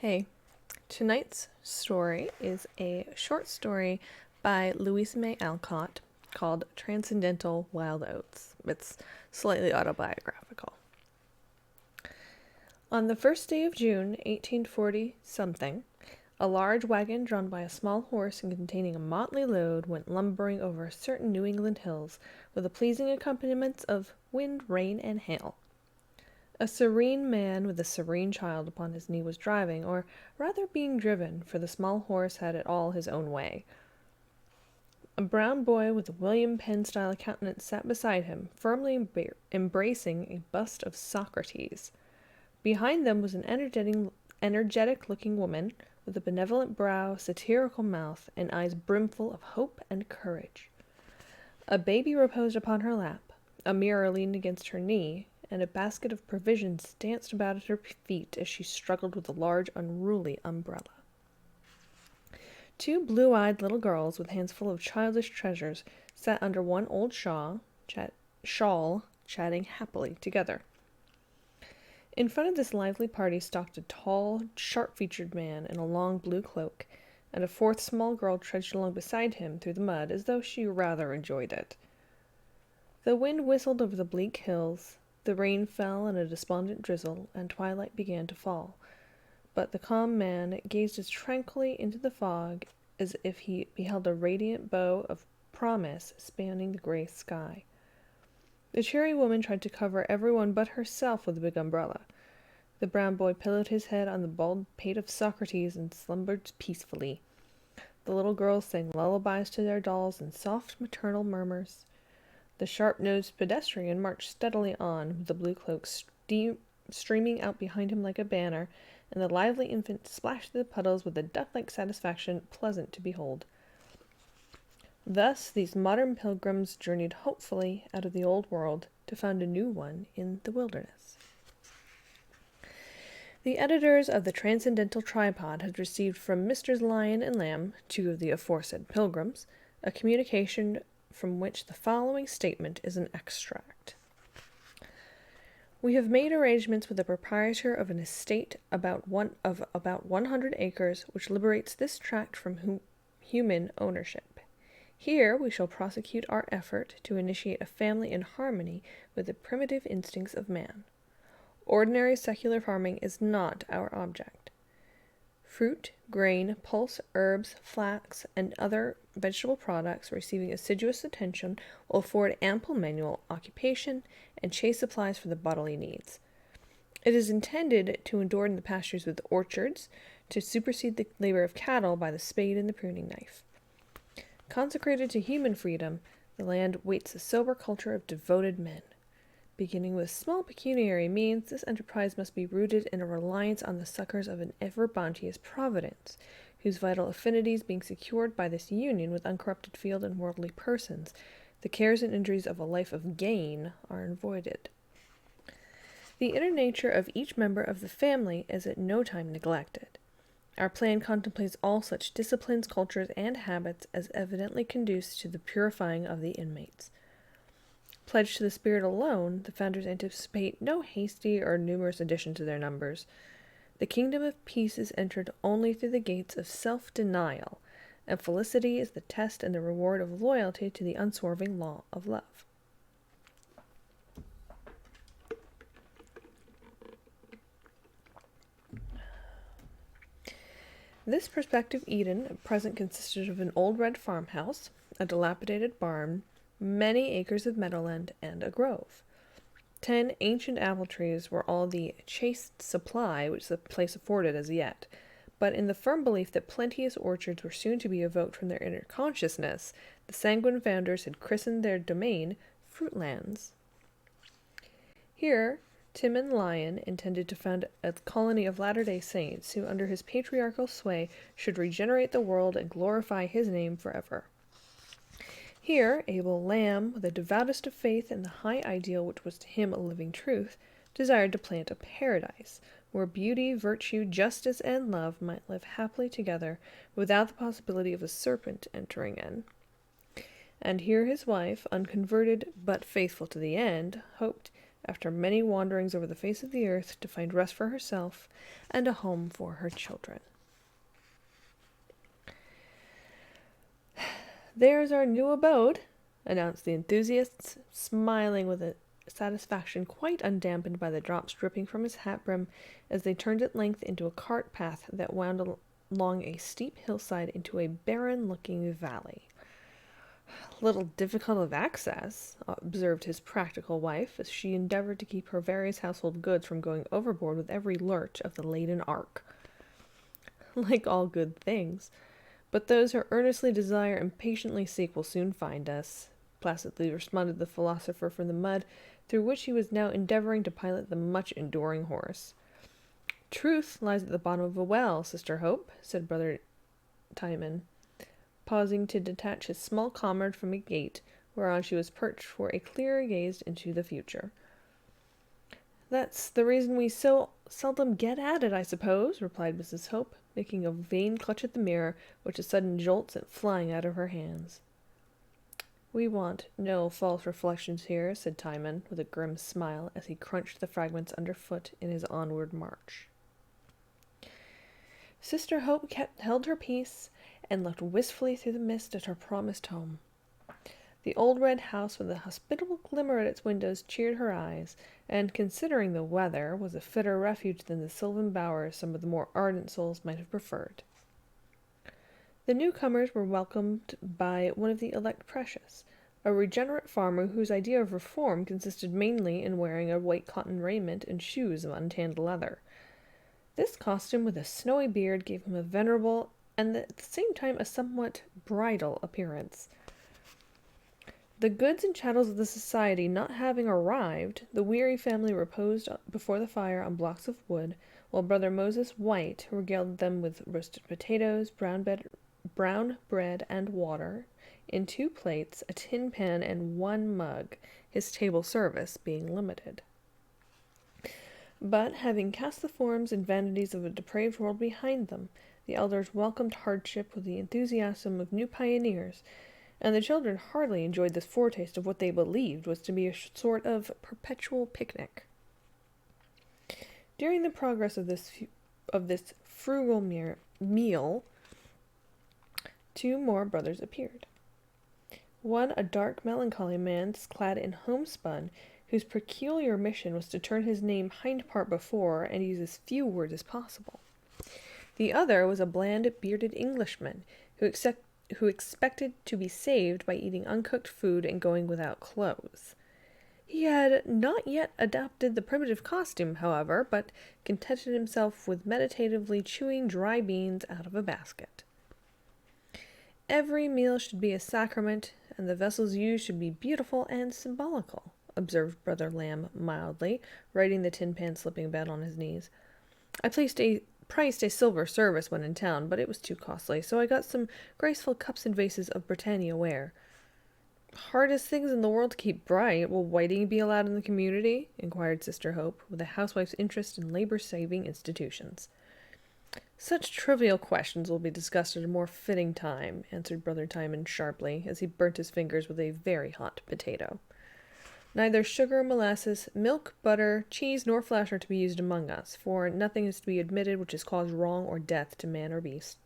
Hey, tonight's story is a short story by Louisa May Alcott called Transcendental Wild Oats. It's slightly autobiographical. On the first day of June, 1840-something, a large wagon drawn by a small horse and containing a motley load went lumbering over certain New England hills with the pleasing accompaniments of wind, rain, and hail. A serene man with a serene child upon his knee was driving, or rather being driven, for the small horse had it all his own way. A brown boy with a William Penn-style countenance sat beside him, firmly embracing a bust of Socrates. Behind them was an energetic-looking woman, with a benevolent brow, satirical mouth, and eyes brimful of hope and courage. A baby reposed upon her lap, a mirror leaned against her knee, and a basket of provisions danced about at her feet as she struggled with a large, unruly umbrella. Two blue-eyed little girls with hands full of childish treasures sat under one old shawl, chatting happily together. In front of this lively party stalked a tall, sharp-featured man in a long blue cloak, and a fourth small girl trudged along beside him through the mud as though she rather enjoyed it. The wind whistled over the bleak hills, the rain fell in a despondent drizzle, and twilight began to fall. But the calm man gazed as tranquilly into the fog as if he beheld a radiant bow of promise spanning the gray sky. The cheery woman tried to cover everyone but herself with a big umbrella. The brown boy pillowed his head on the bald pate of Socrates and slumbered peacefully. The little girls sang lullabies to their dolls in soft maternal murmurs. The sharp-nosed pedestrian marched steadily on, with the blue cloak streaming out behind him like a banner, and the lively infant splashed through the puddles with a duck-like satisfaction pleasant to behold. Thus these modern pilgrims journeyed hopefully out of the old world to found a new one in the wilderness. The editors of the Transcendental Tripod had received from Messrs. Lion and Lamb, two of the aforesaid pilgrims, a communication from which the following statement is an extract. We have made arrangements with the proprietor of an estate about 100 acres, which liberates this tract from human ownership. Here we shall prosecute our effort to initiate a family in harmony with the primitive instincts of man. Ordinary secular farming is not our object. Fruit, grain, pulse, herbs, flax, and other vegetable products receiving assiduous attention will afford ample manual occupation and chase supplies for the bodily needs. It is intended to adorn the pastures with orchards, to supersede the labor of cattle by the spade and the pruning knife. Consecrated to human freedom, the land waits the sober culture of devoted men. Beginning with small pecuniary means, this enterprise must be rooted in a reliance on the succors of an ever-bounteous Providence, whose vital affinities being secured by this union with uncorrupted field and worldly persons, the cares and injuries of a life of gain are avoided. The inner nature of each member of the family is at no time neglected. Our plan contemplates all such disciplines, cultures, and habits as evidently conduce to the purifying of the inmates. Pledged to the spirit alone, the founders anticipate no hasty or numerous addition to their numbers. The kingdom of peace is entered only through the gates of self-denial, and felicity is the test and the reward of loyalty to the unswerving law of love. This prospective Eden at present consisted of an old red farmhouse, a dilapidated barn, many acres of meadowland, and a grove. 10 ancient apple trees were all the chaste supply which the place afforded as yet, but in the firm belief that plenteous orchards were soon to be evoked from their inner consciousness, the sanguine founders had christened their domain Fruitlands. Here, Timon Lion intended to found a colony of Latter-day Saints who, under his patriarchal sway, should regenerate the world and glorify his name forever. Here, Abel Lamb, with the devoutest of faith in the high ideal which was to him a living truth, desired to plant a paradise, where beauty, virtue, justice, and love might live happily together, without the possibility of a serpent entering in. And here his wife, unconverted but faithful to the end, hoped after many wanderings over the face of the earth to find rest for herself and a home for her children. "There's our new abode," announced the enthusiast, smiling with a satisfaction quite undampened by the drops dripping from his hat brim as they turned at length into a cart path that wound along a steep hillside into a barren-looking valley. "Little difficult of access," observed his practical wife, as she endeavored to keep her various household goods from going overboard with every lurch of the laden ark. "Like all good things. But those who earnestly desire and patiently seek will soon find us," placidly responded the philosopher from the mud, through which he was now endeavoring to pilot the much-enduring horse. "Truth lies at the bottom of a well, Sister Hope," said Brother Timon, pausing to detach his small comrade from a gate, whereon she was perched for a clearer gaze into the future. "That's the reason we so seldom get at it, I suppose," replied Mrs. Hope, making a vain clutch at the mirror, which a sudden jolt sent flying out of her hands. "We want no false reflections here," said Timon, with a grim smile, as he crunched the fragments underfoot in his onward march. Sister Hope held her peace, and looked wistfully through the mist at her promised home. The old red house with a hospitable glimmer at its windows cheered her eyes, and, considering the weather, was a fitter refuge than the sylvan bowers some of the more ardent souls might have preferred. The newcomers were welcomed by one of the elect precious, a regenerate farmer whose idea of reform consisted mainly in wearing a white cotton raiment and shoes of untanned leather. This costume with a snowy beard gave him a venerable and at the same time a somewhat bridal appearance. The goods and chattels of the society not having arrived, the weary family reposed before the fire on blocks of wood, while Brother Moses White regaled them with roasted potatoes, brown bread and water, in 2 plates, a tin pan, and 1 mug, his table service being limited. But, having cast the forms and vanities of a depraved world behind them, the elders welcomed hardship with the enthusiasm of new pioneers, and the children heartily enjoyed this foretaste of what they believed was to be a sort of perpetual picnic. During the progress of this frugal meal, 2 more brothers appeared. One, a dark, melancholy man, clad in homespun, whose peculiar mission was to turn his name hind part before and use as few words as possible. The other was a bland, bearded Englishman, who expected to be saved by eating uncooked food and going without clothes. He had not yet adopted the primitive costume, however, but contented himself with meditatively chewing dry beans out of a basket. "Every meal should be a sacrament, and the vessels used should be beautiful and symbolical," observed Brother Lamb mildly, righting the tin pan slipping bed on his knees. "I priced a silver service when in town, but it was too costly, so I got some graceful cups and vases of Britannia ware." "Hardest things in the world to keep bright. Will whiting be allowed in the community?" inquired Sister Hope, with a housewife's interest in labor-saving institutions. "Such trivial questions will be discussed at a more fitting time," answered Brother Timon sharply, as he burnt his fingers with a very hot potato. "Neither sugar, molasses, milk, butter, cheese, nor flesh are to be used among us, for nothing is to be admitted which has caused wrong or death to man or beast.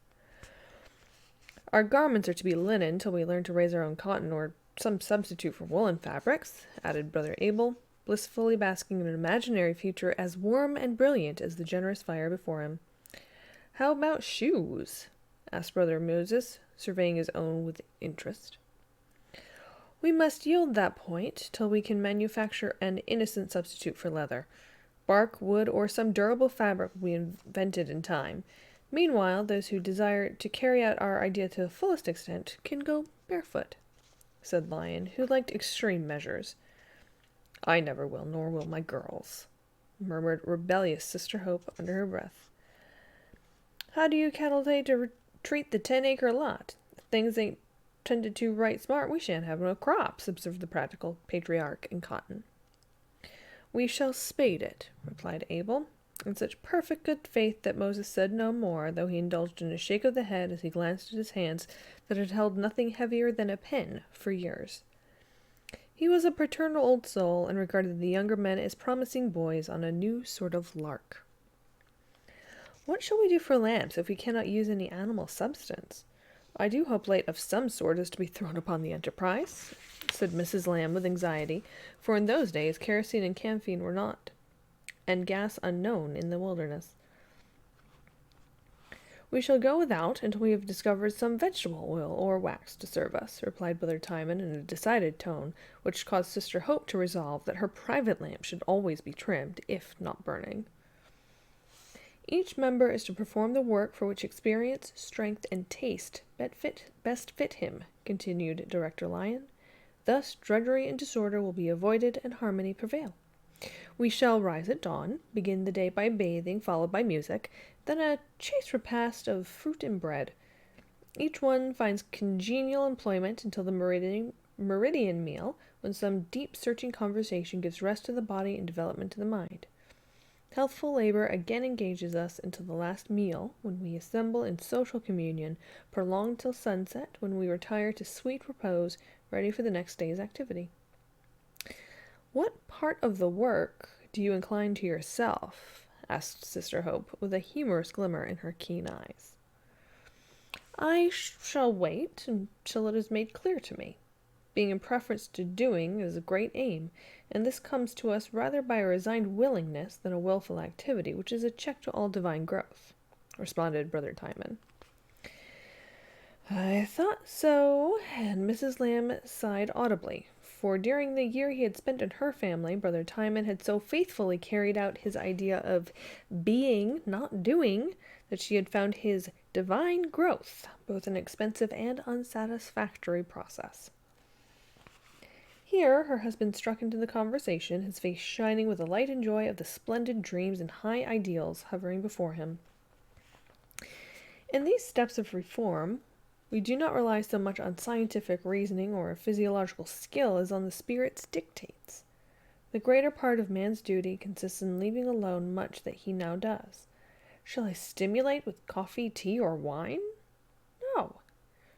Our garments are to be linen till we learn to raise our own cotton, or some substitute for woolen fabrics," added Brother Abel, blissfully basking in an imaginary future as warm and brilliant as the generous fire before him. "How about shoes?" asked Brother Moses, surveying his own with interest. "We must yield that point till we can manufacture an innocent substitute for leather. Bark, wood, or some durable fabric will be invented in time. Meanwhile, those who desire to carry out our idea to the fullest extent can go barefoot," said Lion, who liked extreme measures. "I never will, nor will my girls," murmured rebellious Sister Hope under her breath. "How do you calculate to treat the 10-acre lot? If things ain't tended to right smart, we shan't have no crops," observed the practical patriarch in cotton. "We shall spade it," replied Abel, in such perfect good faith that Moses said no more, though he indulged in a shake of the head as he glanced at his hands that had held nothing heavier than a pen for years. He was a paternal old soul, and regarded the younger men as promising boys on a new sort of lark. "What shall we do for lamps if we cannot use any animal substance? I do hope light of some sort is to be thrown upon the enterprise," said Mrs. Lamb with anxiety, for in those days kerosene and camphene were not, and gas unknown in the wilderness. "We shall go without until we have discovered some vegetable oil or wax to serve us," replied Brother Timon in a decided tone, which caused Sister Hope to resolve that her private lamp should always be trimmed, if not burning. "Each member is to perform the work for which experience, strength, and taste best fit him," continued Director Lyon. "Thus drudgery and disorder will be avoided and harmony prevail. We shall rise at dawn, begin the day by bathing, followed by music, then a chaste repast of fruit and bread. Each one finds congenial employment until the meridian meal, when some deep searching conversation gives rest to the body and development to the mind. Healthful labor again engages us until the last meal, when we assemble in social communion, prolonged till sunset, when we retire to sweet repose, ready for the next day's activity." "What part of the work do you incline to yourself?" asked Sister Hope, with a humorous glimmer in her keen eyes. "I shall wait until it is made clear to me. Being in preference to doing is a great aim, and this comes to us rather by a resigned willingness than a willful activity, which is a check to all divine growth," responded Brother Timon. "I thought so," and Mrs. Lamb sighed audibly, for during the year he had spent in her family, Brother Timon had so faithfully carried out his idea of being, not doing, that she had found his divine growth both an expensive and unsatisfactory process. Here her husband struck into the conversation, his face shining with the light and joy of the splendid dreams and high ideals hovering before him. "In these steps of reform, we do not rely so much on scientific reasoning or physiological skill as on the Spirit's dictates. The greater part of man's duty consists in leaving alone much that he now does. Shall I stimulate with coffee, tea, or wine? No.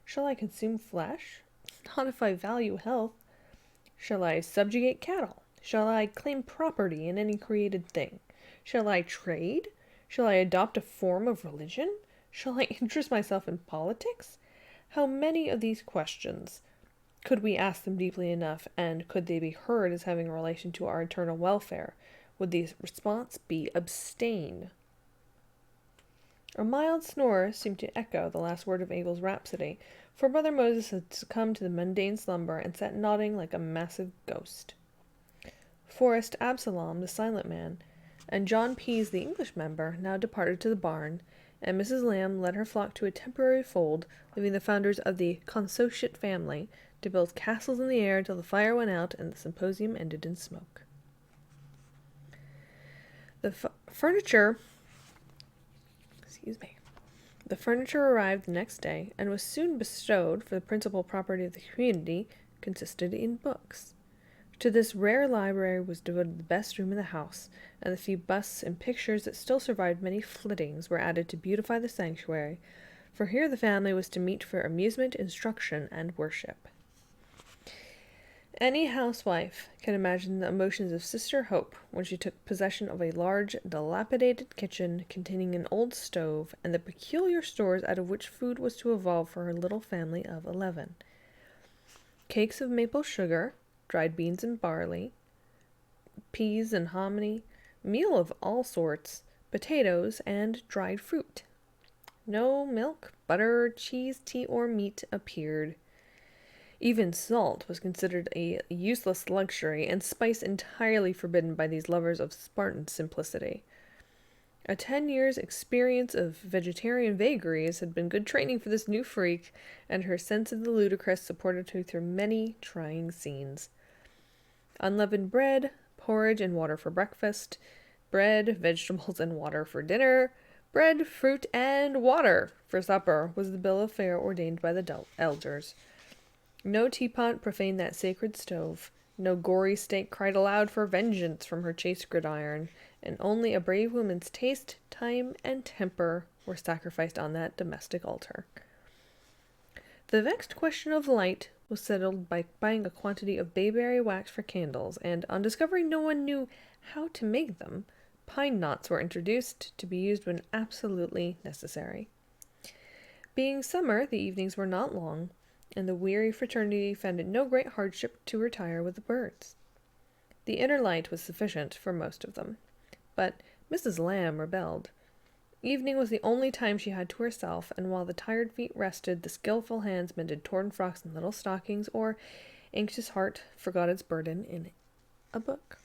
Shall I consume flesh? Not if I value health. Shall I subjugate cattle? Shall I claim property in any created thing? Shall I trade? Shall I adopt a form of religion? Shall I interest myself in politics? How many of these questions, could we ask them deeply enough, and could they be heard as having a relation to our eternal welfare, would the response be abstain?" A mild snore seemed to echo the last word of Abel's rhapsody, for Brother Moses had succumbed to the mundane slumber and sat nodding like a massive ghost. Forrest Absalom, the silent man, and John Pease, the English member, now departed to the barn, and Mrs. Lamb led her flock to a temporary fold, leaving the founders of the consociate family to build castles in the air till the fire went out and the symposium ended in smoke. The furniture arrived the next day, and was soon bestowed, for the principal property of the community consisted in books. To this rare library was devoted the best room in the house, and the few busts and pictures that still survived many flittings were added to beautify the sanctuary, for here the family was to meet for amusement, instruction, and worship. Any housewife can imagine the emotions of Sister Hope when she took possession of a large, dilapidated kitchen containing an old stove and the peculiar stores out of which food was to evolve for her little family of 11. Cakes of maple sugar, dried beans and barley, peas and hominy, meal of all sorts, potatoes, and dried fruit. No milk, butter, cheese, tea, or meat appeared. Even salt was considered a useless luxury, and spice entirely forbidden by these lovers of Spartan simplicity. A 10 years' experience of vegetarian vagaries had been good training for this new freak, and her sense of the ludicrous supported her through many trying scenes. Unleavened bread, porridge and water for breakfast, bread, vegetables, and water for dinner, bread, fruit, and water for supper was the bill of fare ordained by the elders. No teapot profaned that sacred stove, no gory steak cried aloud for vengeance from her chaste gridiron, and only a brave woman's taste, time, and temper were sacrificed on that domestic altar. The vexed question of light was settled by buying a quantity of bayberry wax for candles, and on discovering no one knew how to make them, pine knots were introduced to be used when absolutely necessary. Being summer, the evenings were not long, and the weary fraternity found it no great hardship to retire with the birds. The inner light was sufficient for most of them, but Mrs. Lamb rebelled. Evening was the only time she had to herself, and while the tired feet rested, the skillful hands mended torn frocks and little stockings, or anxious heart forgot its burden in a book.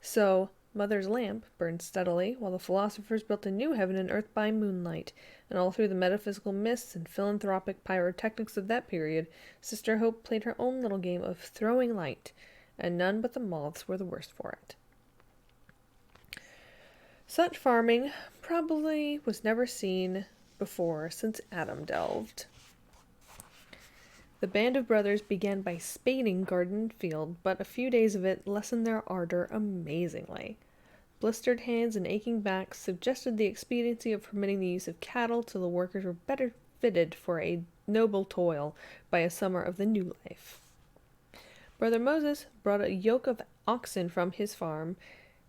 So Mother's lamp burned steadily, while the philosophers built a new heaven and earth by moonlight, and all through the metaphysical mists and philanthropic pyrotechnics of that period, Sister Hope played her own little game of throwing light, and none but the moths were the worse for it. Such farming probably was never seen before since Adam delved. The band of brothers began by spading garden and field, but a few days of it lessened their ardor amazingly. Blistered hands and aching backs suggested the expediency of permitting the use of cattle till the workers were better fitted for a noble toil by a summer of the new life. Brother Moses brought a yoke of oxen from his farm.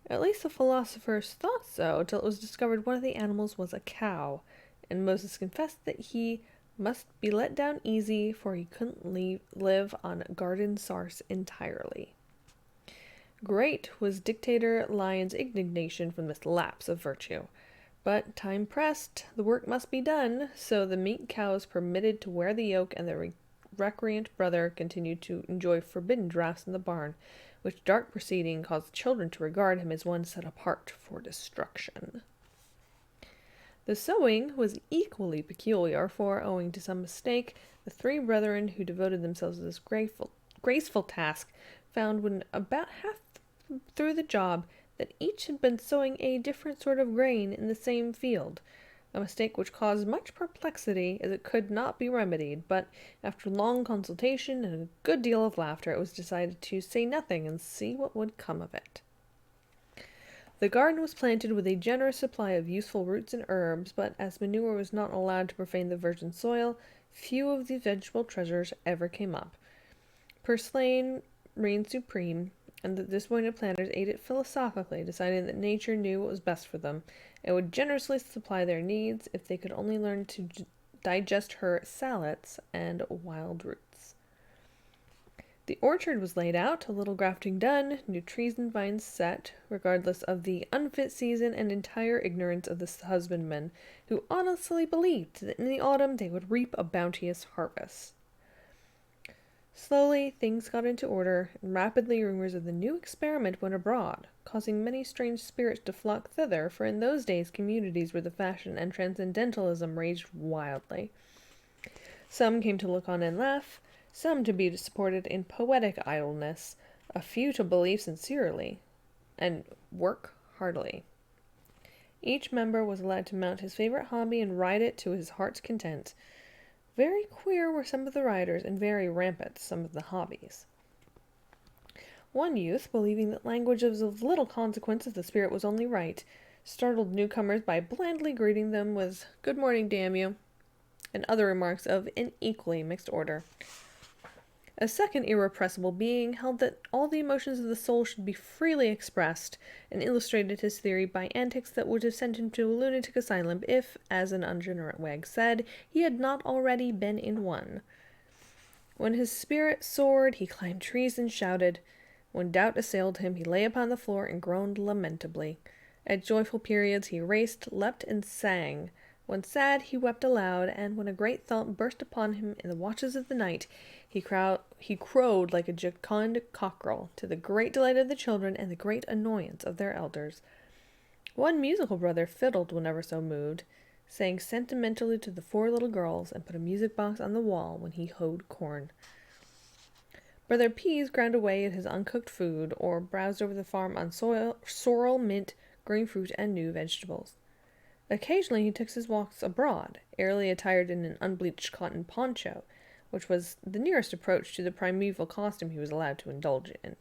At least the philosophers thought so, till it was discovered one of the animals was a cow, and Moses confessed that he must be let down easy, for he couldn't live on garden sarce entirely. Great was Dictator Lyon's indignation from this lapse of virtue. But time pressed, the work must be done, so the meek cows permitted to wear the yoke, and the recreant brother continued to enjoy forbidden draughts in the barn, which dark proceeding caused children to regard him as one set apart for destruction. The sewing was equally peculiar, for, owing to some mistake, the three brethren who devoted themselves to this graceful task found when about half through the job that each had been sowing a different sort of grain in the same field, a mistake which caused much perplexity, as it could not be remedied, but after long consultation and a good deal of laughter, it was decided to say nothing and see what would come of it. The garden was planted with a generous supply of useful roots and herbs, but as manure was not allowed to profane the virgin soil, few of the vegetable treasures ever came up. Purslane reigned supreme, and the disappointed planters ate it philosophically, deciding that nature knew what was best for them, and would generously supply their needs if they could only learn to digest her salads and wild roots. The orchard was laid out, a little grafting done, new trees and vines set, regardless of the unfit season and entire ignorance of the husbandmen, who honestly believed that in the autumn they would reap a bounteous harvest. Slowly, things got into order, and rapidly rumors of the new experiment went abroad, causing many strange spirits to flock thither, for in those days communities where the fashion and transcendentalism raged wildly. Some came to look on and laugh, some to be supported in poetic idleness, a few to believe sincerely, and work heartily. Each member was allowed to mount his favorite hobby and ride it to his heart's content. Very queer were some of the riders, and very rampant some of the hobbies. One youth, believing that language was of little consequence if the spirit was only right, startled newcomers by blandly greeting them with "Good morning, damn you," and other remarks of an equally mixed order. A second irrepressible being held that all the emotions of the soul should be freely expressed, and illustrated his theory by antics that would have sent him to a lunatic asylum if, as an ungenerate wag said, he had not already been in one. When his spirit soared, he climbed trees and shouted. When doubt assailed him, he lay upon the floor and groaned lamentably. At joyful periods he raced, leapt, and sang. When sad, he wept aloud, and when a great thought burst upon him in the watches of the night, he crowed like a jocund cockerel, to the great delight of the children and the great annoyance of their elders. One musical brother fiddled whenever so moved, sang sentimentally to the four little girls, and put a music box on the wall when he hoed corn. Brother Pease ground away at his uncooked food, or browsed over the farm on sorrel, mint, green fruit, and new vegetables. Occasionally he took his walks abroad, airily attired in an unbleached cotton poncho, which was the nearest approach to the primeval costume he was allowed to indulge in.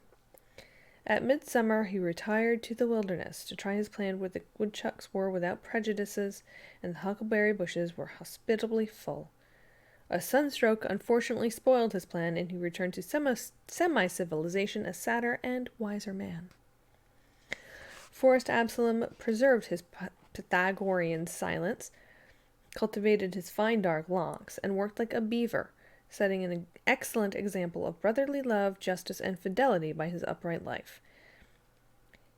At midsummer he retired to the wilderness to try his plan where the woodchucks were without prejudices, and the huckleberry bushes were hospitably full. A sunstroke unfortunately spoiled his plan, and he returned to semi-civilization a sadder and wiser man. Forrest Absalom preserved his Pythagorean silence, cultivated his fine dark locks, and worked like a beaver, setting an excellent example of brotherly love, justice, and fidelity by his upright life.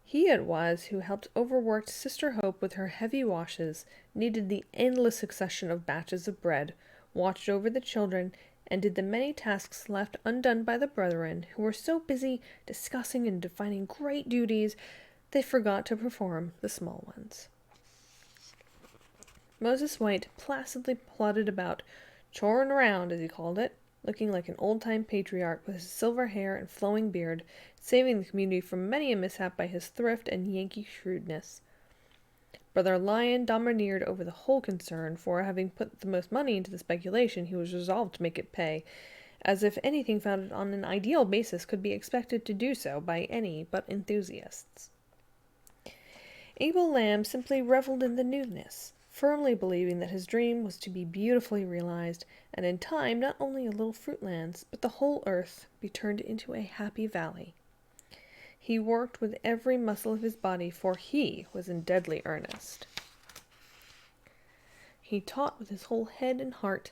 He it was who helped overworked Sister Hope with her heavy washes, kneaded the endless succession of batches of bread, watched over the children, and did the many tasks left undone by the brethren, who were so busy discussing and defining great duties they forgot to perform the small ones. Moses White placidly plodded about, chorin' around, as he called it, looking like an old-time patriarch with his silver hair and flowing beard, saving the community from many a mishap by his thrift and Yankee shrewdness. Brother Lyon domineered over the whole concern, for, having put the most money into the speculation, he was resolved to make it pay, as if anything founded on an ideal basis could be expected to do so by any but enthusiasts. Abel Lamb simply reveled in the newness, firmly believing that his dream was to be beautifully realized, and in time not only a little fruitlands, but the whole earth be turned into a happy valley. He worked with every muscle of his body, for he was in deadly earnest. He taught with his whole head and heart,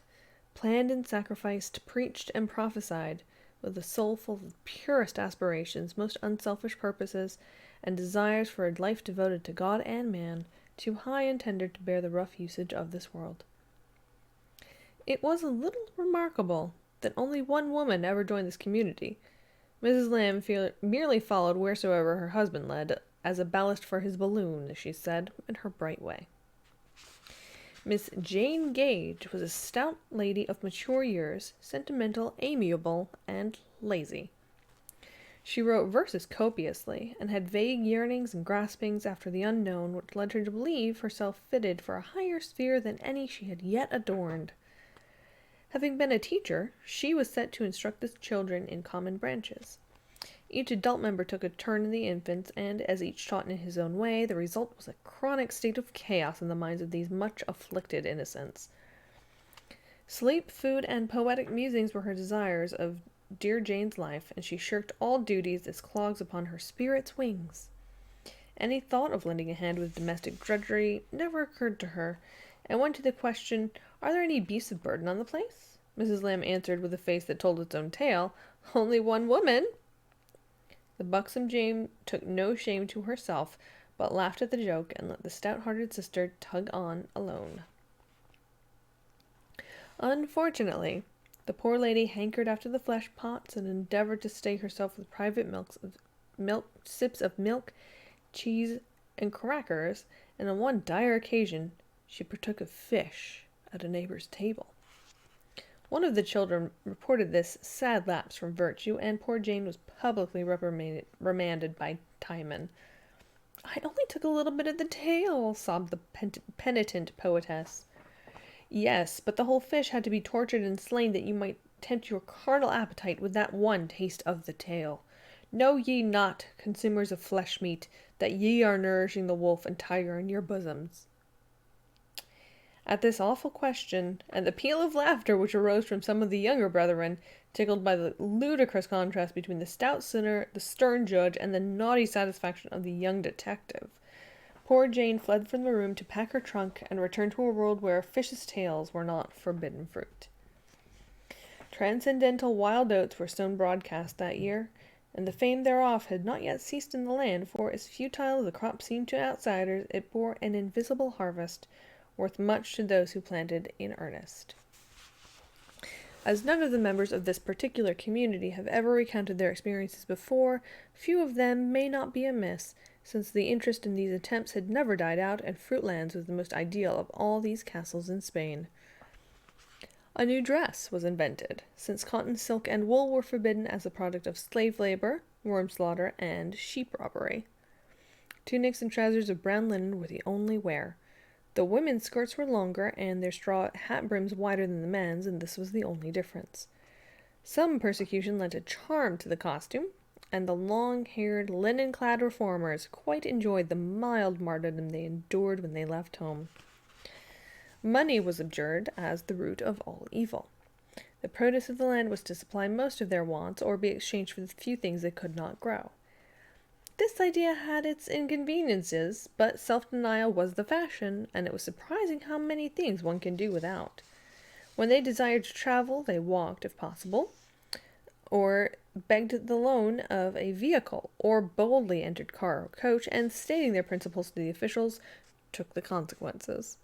planned and sacrificed, preached and prophesied, with a soul full of purest aspirations, most unselfish purposes, and desires for a life devoted to God and man, too high and tender to bear the rough usage of this world. It was a little remarkable that only one woman ever joined this community. Mrs. Lamb merely followed wheresoever her husband led, as a ballast for his balloon, as she said, in her bright way. Miss Jane Gage was a stout lady of mature years, sentimental, amiable, and lazy. She wrote verses copiously, and had vague yearnings and graspings after the unknown, which led her to believe herself fitted for a higher sphere than any she had yet adorned. Having been a teacher, she was set to instruct the children in common branches. Each adult member took a turn in the infants, and, as each taught in his own way, the result was a chronic state of chaos in the minds of these much afflicted innocents. Sleep, food, and poetic musings were her desires of dear Jane's life, and she shirked all duties as clogs upon her spirit's wings. Any thought of lending a hand with domestic drudgery never occurred to her, and when to the question, "Are there any beasts of burden on the place?" Mrs. Lamb answered with a face that told its own tale, "Only one woman." The buxom Jane took no shame to herself, but laughed at the joke, and let the stout-hearted sister tug on alone. Unfortunately, the poor lady hankered after the flesh pots, and endeavoured to stay herself with private sips of milk, cheese, and crackers, and on one dire occasion she partook of fish at a neighbour's table. One of the children reported this sad lapse from virtue, and poor Jane was publicly remanded by Timon. "I only took a little bit of the tail," sobbed the penitent poetess. "Yes, but the whole fish had to be tortured and slain that you might tempt your carnal appetite with that one taste of the tail. Know ye not, consumers of flesh meat, that ye are nourishing the wolf and tiger in your bosoms?" At this awful question, and the peal of laughter which arose from some of the younger brethren, tickled by the ludicrous contrast between the stout sinner, the stern judge, and the naughty satisfaction of the young detective, poor Jane fled from the room to pack her trunk and return to a world where fishes' tails were not forbidden fruit. Transcendental Wild Oats were sown broadcast that year, and the fame thereof had not yet ceased in the land, for as futile as the crop seemed to outsiders, it bore an invisible harvest, worth much to those who planted in earnest. As none of the members of this particular community have ever recounted their experiences before, few of them may not be amiss, since the interest in these attempts had never died out, and Fruitlands was the most ideal of all these castles in Spain. A new dress was invented, since cotton, silk, and wool were forbidden as a product of slave labor, worm slaughter, and sheep robbery. Tunics and trousers of brown linen were the only wear. The women's skirts were longer, and their straw hat brims wider than the men's, and this was the only difference. Some persecution lent a charm to the costume, and the long-haired, linen-clad reformers quite enjoyed the mild martyrdom they endured when they left home. Money was abjured as the root of all evil. The produce of the land was to supply most of their wants, or be exchanged for the few things they could not grow. This idea had its inconveniences, but self-denial was the fashion, and it was surprising how many things one can do without. When they desired to travel, they walked, if possible, or begged the loan of a vehicle, or boldly entered car or coach, and stating their principles to the officials, took the consequences.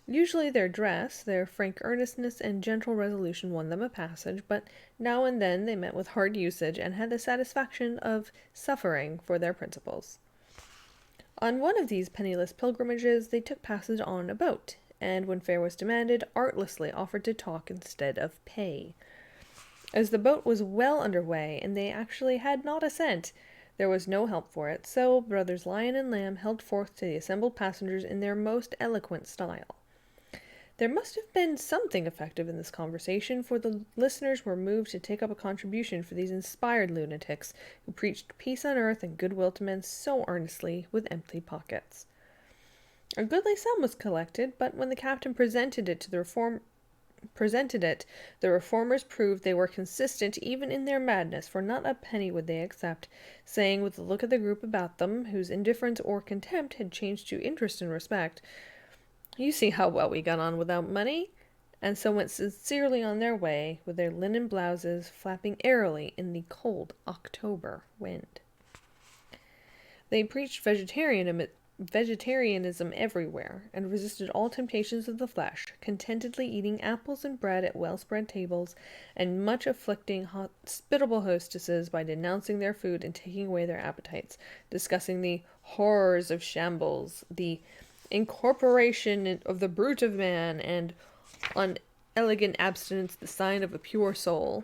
Usually their dress, their frank earnestness, and gentle resolution won them a passage, but now and then they met with hard usage, and had the satisfaction of suffering for their principles. On one of these penniless pilgrimages they took passage on a boat, and when fare was demanded, artlessly offered to talk instead of pay. As the boat was well under way, and they actually had not a cent, there was no help for it, so brothers Lion and Lamb held forth to the assembled passengers in their most eloquent style. There must have been something effective in this conversation, for the listeners were moved to take up a contribution for these inspired lunatics, who preached peace on earth and goodwill to men so earnestly, with empty pockets. A goodly sum was collected, but when the captain presented it, the reformers proved they were consistent even in their madness, for not a penny would they accept, saying, with a look at the group about them, whose indifference or contempt had changed to interest and respect, "You see how well we got on without money," and so went sincerely on their way, with their linen blouses flapping airily in the cold October wind. They preached vegetarianism everywhere, and resisted all temptations of the flesh, contentedly eating apples and bread at well-spread tables, and much afflicting hospitable hostesses by denouncing their food and taking away their appetites, discussing the horrors of shambles, the incorporation of the brute of man, and on elegant abstinence the sign of a pure soul.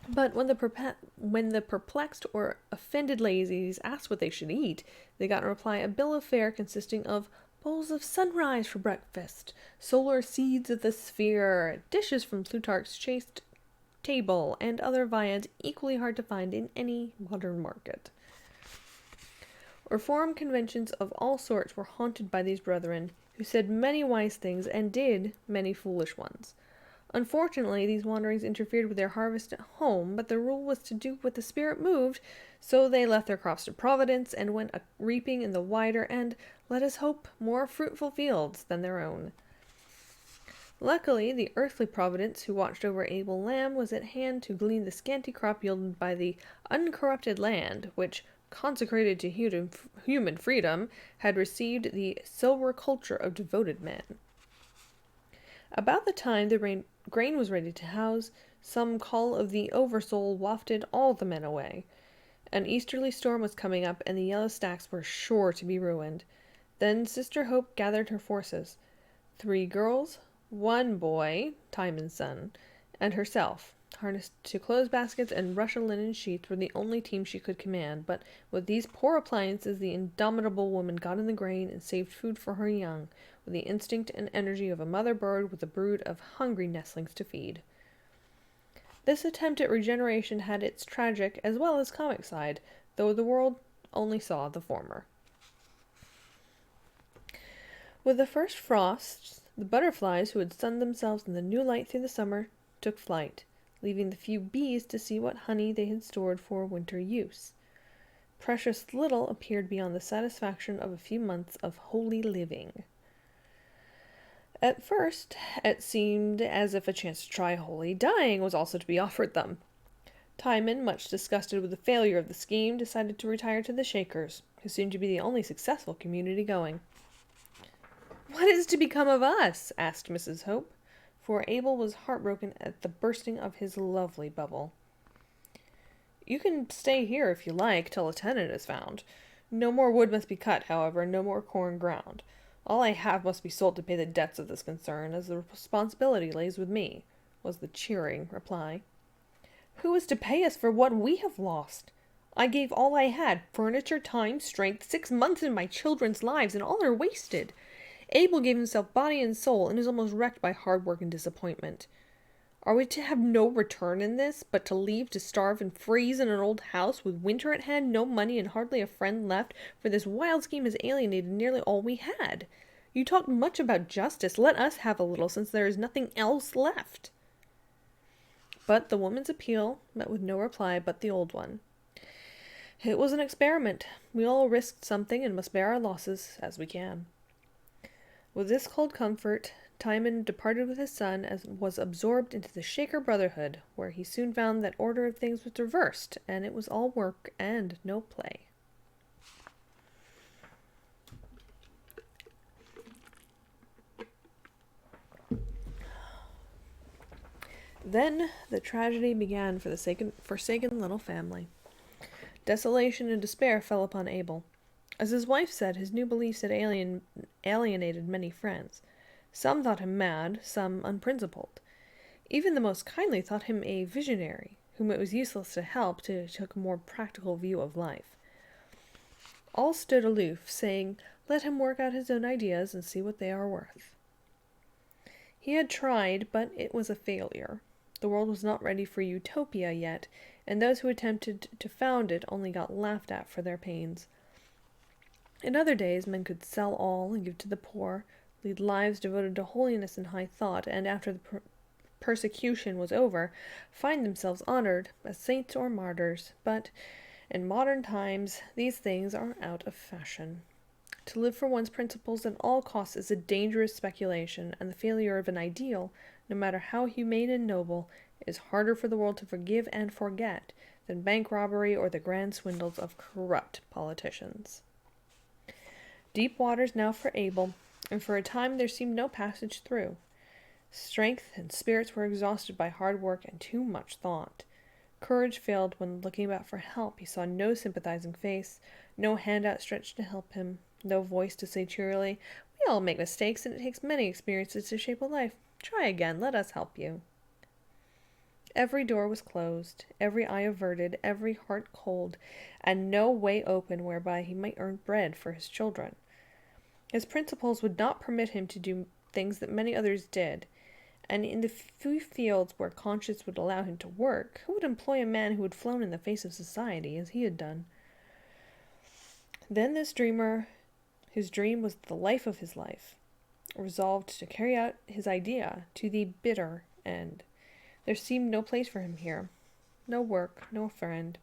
But when the perplexed or offended ladies asked what they should eat, they got in reply a bill of fare consisting of bowls of sunrise for breakfast, solar seeds of the sphere, dishes from Plutarch's chaste table, and other viands equally hard to find in any modern market. Reform conventions of all sorts were haunted by these brethren, who said many wise things and did many foolish ones. Unfortunately, these wanderings interfered with their harvest at home, but the rule was to do what the spirit moved, so they left their crops to Providence and went reaping in the wider and, let us hope, more fruitful fields than their own. Luckily, the earthly Providence who watched over Abel Lamb was at hand to glean the scanty crop yielded by the uncorrupted land, which, consecrated to human freedom, had received the silver culture of devoted men. About the time the grain was ready to house, some call of the oversoul wafted all the men away. An easterly storm was coming up, and the yellow stacks were sure to be ruined. Then Sister Hope gathered her forces. 3 girls, 1 boy, Timon's son, and herself, harnessed to clothes baskets and Russia linen sheets, were the only team she could command, but with these poor appliances the indomitable woman got in the grain and saved food for her young, with the instinct and energy of a mother bird with a brood of hungry nestlings to feed. This attempt at regeneration had its tragic as well as comic side, though the world only saw the former. With the first frosts, the butterflies who had sunned themselves in the new light through the summer took flight, leaving the few bees to see what honey they had stored for winter use. Precious little appeared beyond the satisfaction of a few months of holy living. At first, it seemed as if a chance to try holy dying was also to be offered them. Timon, much disgusted with the failure of the scheme, decided to retire to the Shakers, who seemed to be the only successful community going. "What is to become of us?" asked Mrs. Hope, for Abel was heartbroken at the bursting of his lovely bubble. "You can stay here if you like, till a tenant is found. No more wood must be cut, however, and no more corn ground. All I have must be sold to pay the debts of this concern, as the responsibility lays with me," was the cheering reply. "Who is to pay us for what we have lost? I gave all I had, furniture, time, strength, 6 months in my children's lives, and all are wasted. Abel gave himself body and soul, and is almost wrecked by hard work and disappointment. Are we to have no return in this, but to leave to starve and freeze in an old house, with winter at hand, no money, and hardly a friend left, for this wild scheme has alienated nearly all we had? You talk much about justice. Let us have a little, since there is nothing else left. But the woman's appeal met with no reply but the old one. It was an experiment. We all risked something and must bear our losses as we can. With this cold comfort, Timon departed with his son and was absorbed into the Shaker Brotherhood, where he soon found that order of things was reversed, and it was all work and no play. Then the tragedy began for the forsaken little family. Desolation and despair fell upon Abel. As his wife said, his new beliefs had alienated many friends. Some thought him mad, some unprincipled. Even the most kindly thought him a visionary, whom it was useless to help to take a more practical view of life. All stood aloof, saying, "Let him work out his own ideas and see what they are worth." He had tried, but it was a failure. The world was not ready for Utopia yet, and those who attempted to found it only got laughed at for their pains. In other days, men could sell all and give to the poor, lead lives devoted to holiness and high thought, and after the persecution was over, find themselves honored as saints or martyrs. But in modern times, these things are out of fashion. To live for one's principles at all costs is a dangerous speculation, and the failure of an ideal, no matter how humane and noble, is harder for the world to forgive and forget than bank robbery or the grand swindles of corrupt politicians. Deep waters now for Abel, and for a time there seemed no passage through. Strength and spirits were exhausted by hard work and too much thought. Courage failed when, looking about for help, he saw no sympathizing face, no hand outstretched to help him, no voice to say cheerily, "We all make mistakes, and it takes many experiences to shape a life. Try again, let us help you." Every door was closed, every eye averted, every heart cold, and no way open whereby he might earn bread for his children. His principles would not permit him to do things that many others did, and in the few fields where conscience would allow him to work, who would employ a man who had flown in the face of society as he had done? Then this dreamer, whose dream was the life of his life, resolved to carry out his idea to the bitter end. There seemed no place for him here, no work, no friend.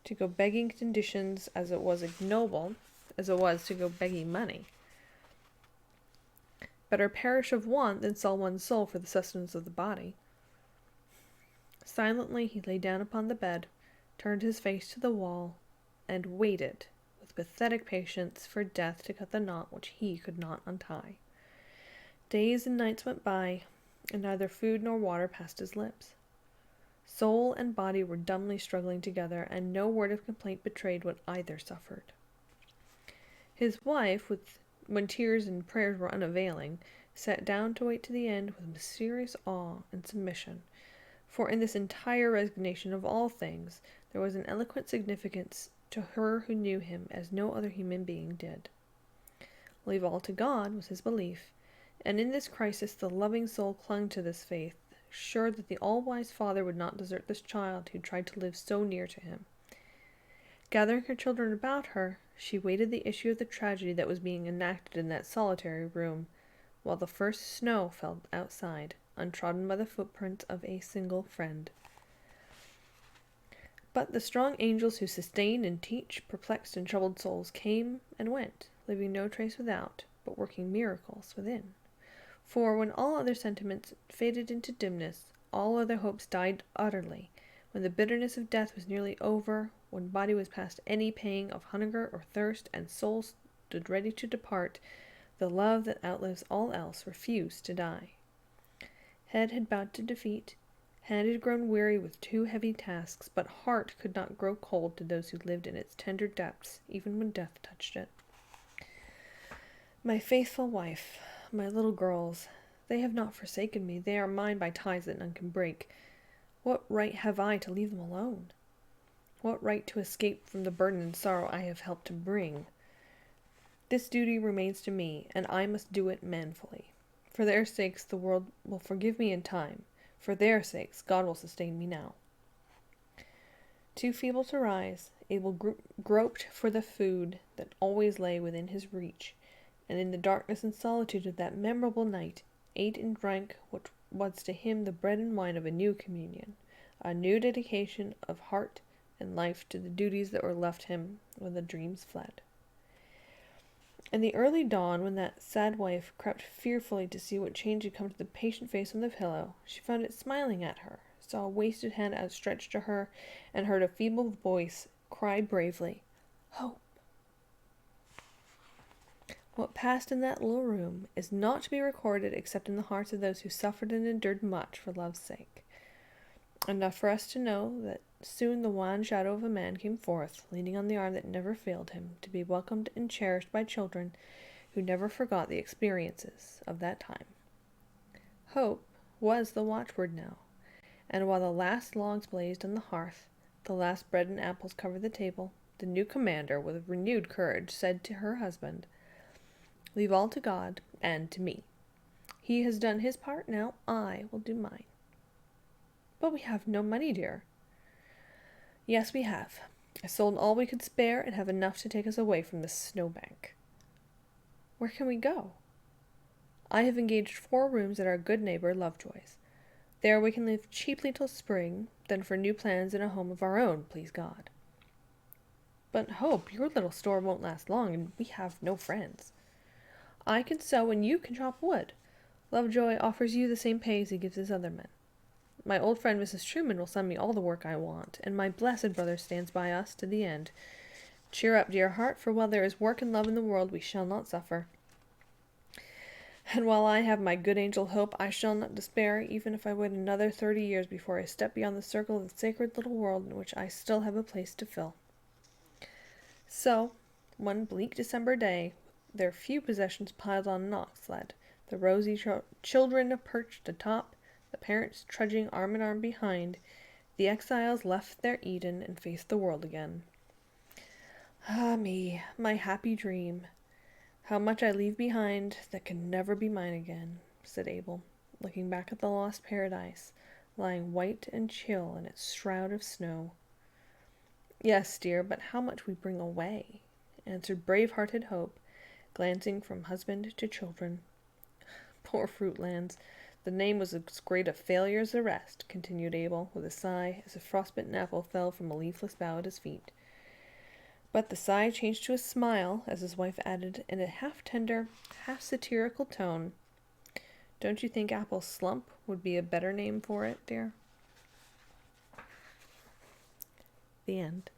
To go begging conditions as it was ignoble, as it was to go begging money. Better perish of want than sell one's soul for the sustenance of the body. Silently he lay down upon the bed, turned his face to the wall, and waited with pathetic patience for death to cut the knot which he could not untie. Days and nights went by, and neither food nor water passed his lips. Soul and body were dumbly struggling together, and no word of complaint betrayed what either suffered. His wife, when tears and prayers were unavailing, sat down to wait to the end with mysterious awe and submission, for in this entire resignation of all things there was an eloquent significance to her who knew him as no other human being did. Leave all to God was his belief, and in this crisis the loving soul clung to this faith, sure that the all-wise Father would not desert this child who tried to live so near to him. Gathering her children about her, she waited the issue of the tragedy that was being enacted in that solitary room, while the first snow fell outside, untrodden by the footprints of a single friend. But the strong angels who sustain and teach perplexed and troubled souls came and went, leaving no trace without, but working miracles within. For when all other sentiments faded into dimness, all other hopes died utterly, when the bitterness of death was nearly over, when body was past any pang of hunger or thirst, and soul stood ready to depart, the love that outlives all else refused to die. Head had bowed to defeat, hand had grown weary with too heavy tasks, but heart could not grow cold to those who lived in its tender depths, even when death touched it. My faithful wife, my little girls, they have not forsaken me. They are mine by ties that none can break. What right have I to leave them alone? What right to escape from the burden and sorrow I have helped to bring? This duty remains to me, and I must do it manfully. For their sakes the world will forgive me in time. For their sakes God will sustain me now. Too feeble to rise, Abel groped for the food that always lay within his reach, and in the darkness and solitude of that memorable night, ate and drank what was to him the bread and wine of a new communion, a new dedication of heart and life to the duties that were left him when the dreams fled. In the early dawn, when that sad wife crept fearfully to see what change had come to the patient face on the pillow, she found it smiling at her, saw a wasted hand outstretched to her, and heard a feeble voice cry bravely, "Hope!" What passed in that little room is not to be recorded except in the hearts of those who suffered and endured much for love's sake. Enough for us to know that soon the wan shadow of a man came forth, leaning on the arm that never failed him, to be welcomed and cherished by children who never forgot the experiences of that time. Hope was the watchword now, and while the last logs blazed on the hearth, the last bread and apples covered the table, the new commander, with renewed courage, said to her husband, "Leave all to God and to me. He has done his part, now I will do mine." "But we have no money, dear." "Yes, we have. I sold all we could spare and have enough to take us away from this snowbank." "Where can we go?" "I have engaged 4 rooms at our good neighbor Lovejoy's. There we can live cheaply till spring, then for new plans and a home of our own, please God." "But Hope, your little store won't last long, and we have no friends." "I can sew and you can chop wood. Lovejoy offers you the same pay as he gives his other men. My old friend Mrs. Truman will send me all the work I want, and my blessed brother stands by us to the end. Cheer up, dear heart, for while there is work and love in the world, we shall not suffer. And while I have my good angel Hope, I shall not despair, even if I wait another 30 years before I step beyond the circle of the sacred little world in which I still have a place to fill." So, one bleak December day, their few possessions piled on an ox sled, the rosy children perched atop, the parents trudging arm in arm behind, the exiles left their Eden and faced the world again. "Ah me, my happy dream! How much I leave behind that can never be mine again," said Abel, looking back at the lost paradise, lying white and chill in its shroud of snow. "Yes, dear, but how much we bring away," answered brave-hearted Hope, glancing from husband to children. "Poor Fruitlands! The name was as great a failure as the rest," continued Abel, with a sigh, as a frostbitten apple fell from a leafless bough at his feet. But the sigh changed to a smile, as his wife added, in a half-tender, half-satirical tone, "Don't you think Apple Slump would be a better name for it, dear?" The end.